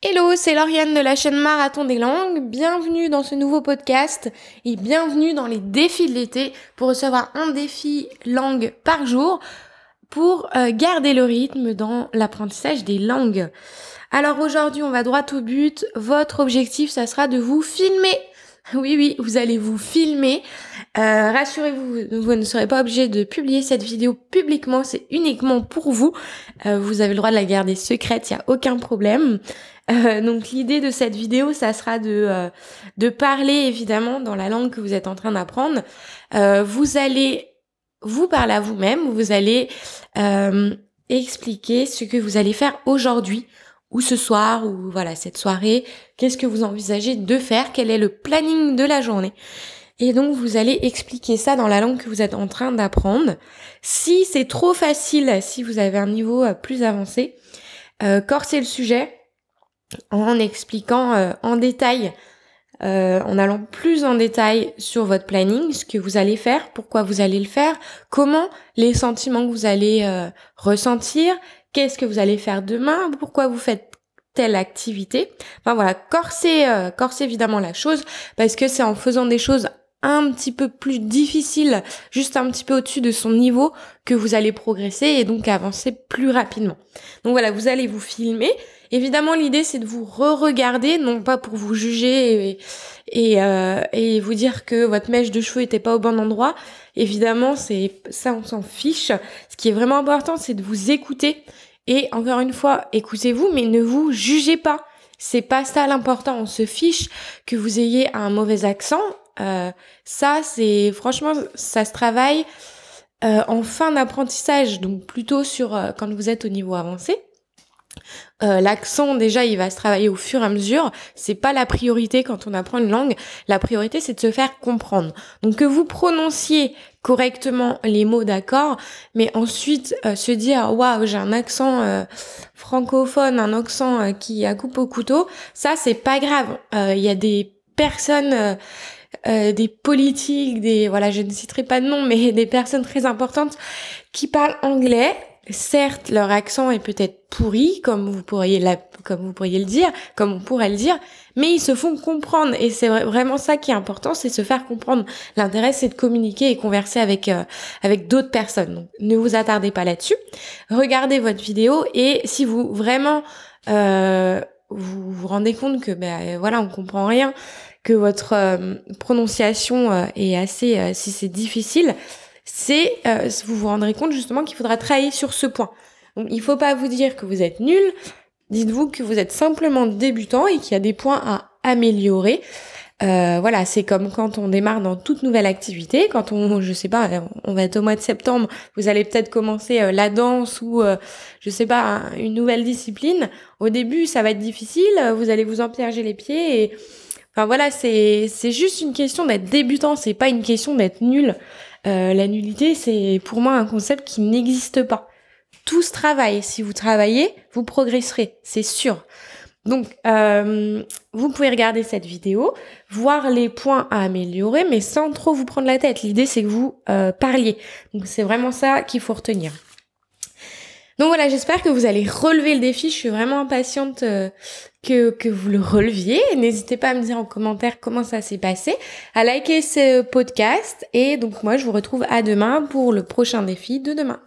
Hello, c'est Lauriane de la chaîne Marathon des Langues. Bienvenue dans ce nouveau podcast et bienvenue dans les défis de l'été pour recevoir un défi langue par jour pour garder le rythme dans l'apprentissage des langues. Alors aujourd'hui, on va droit au but. Votre objectif, ça sera de vous filmer. Oui, vous allez vous filmer. Rassurez-vous, vous ne serez pas obligé de publier cette vidéo publiquement, c'est uniquement pour vous. Vous avez le droit de la garder secrète, il n'y a aucun problème. Donc l'idée de cette vidéo, ça sera de parler évidemment dans la langue que vous êtes en train d'apprendre. Vous allez vous parler à vous-même, vous allez expliquer ce que vous allez faire aujourd'hui ou ce soir ou voilà cette soirée. Qu'est-ce que vous envisagez de faire? Quel est le planning de la journée? Et donc vous allez expliquer ça dans la langue que vous êtes en train d'apprendre. Si c'est trop facile, si vous avez un niveau plus avancé, corsez le sujet en expliquant en détail, en allant plus en détail sur votre planning, ce que vous allez faire, pourquoi vous allez le faire, comment, les sentiments que vous allez ressentir, qu'est-ce que vous allez faire demain, pourquoi vous faites telle activité. Enfin voilà, corsez évidemment la chose, parce que c'est en faisant des choses un petit peu plus difficiles, juste un petit peu au-dessus de son niveau, que vous allez progresser et donc avancer plus rapidement. Donc voilà, vous allez vous filmer. Évidemment, l'idée, c'est de vous re-regarder, non pas pour vous juger et vous dire que votre mèche de cheveux était pas au bon endroit. Évidemment, c'est ça, on s'en fiche. Ce qui est vraiment important, c'est de vous écouter. Et encore une fois, écoutez-vous, mais ne vous jugez pas. C'est pas ça l'important. On se fiche que vous ayez un mauvais accent. Ça, c'est franchement, ça se travaille en fin d'apprentissage, donc plutôt sur quand vous êtes au niveau avancé. L'accent, déjà, il va se travailler au fur et à mesure. C'est pas la priorité quand on apprend une langue. La priorité, c'est de se faire comprendre. Donc, que vous prononciez correctement les mots, d'accord, mais ensuite, se dire, waouh, j'ai un accent francophone, un accent qui a coupe au couteau, ça, c'est pas grave. Il y a des personnes... des politiques, voilà, je ne citerai pas de nom, mais des personnes très importantes qui parlent anglais. Certes, leur accent est peut-être pourri, comme vous pourriez le dire, comme on pourrait le dire, mais ils se font comprendre et c'est vraiment ça qui est important, c'est se faire comprendre. L'intérêt, c'est de communiquer et converser avec d'autres personnes. Donc, ne vous attardez pas là-dessus. Regardez votre vidéo et si vous vraiment vous vous rendez compte que voilà, on comprend rien, que votre prononciation est assez, si c'est difficile, vous vous rendrez compte justement qu'il faudra travailler sur ce point. Donc il faut pas vous dire que vous êtes nul, dites-vous que vous êtes simplement débutant et qu'il y a des points à améliorer. Voilà, c'est comme quand on démarre dans toute nouvelle activité, quand je sais pas, on va être au mois de septembre, vous allez peut-être commencer la danse ou je sais pas, une nouvelle discipline. Au début, ça va être difficile, vous allez vous empiéger les pieds et enfin voilà, c'est juste une question d'être débutant, c'est pas une question d'être nul. La nullité, c'est pour moi un concept qui n'existe pas. Tout se travaille. Si vous travaillez, vous progresserez, c'est sûr. Donc, vous pouvez regarder cette vidéo, voir les points à améliorer, mais sans trop vous prendre la tête. L'idée, c'est que vous parliez. Donc, c'est vraiment ça qu'il faut retenir. Donc voilà, j'espère que vous allez relever le défi. Je suis vraiment impatiente que vous le releviez. N'hésitez pas à me dire en commentaire comment ça s'est passé, à liker ce podcast. Et donc moi, je vous retrouve à demain pour le prochain défi de demain.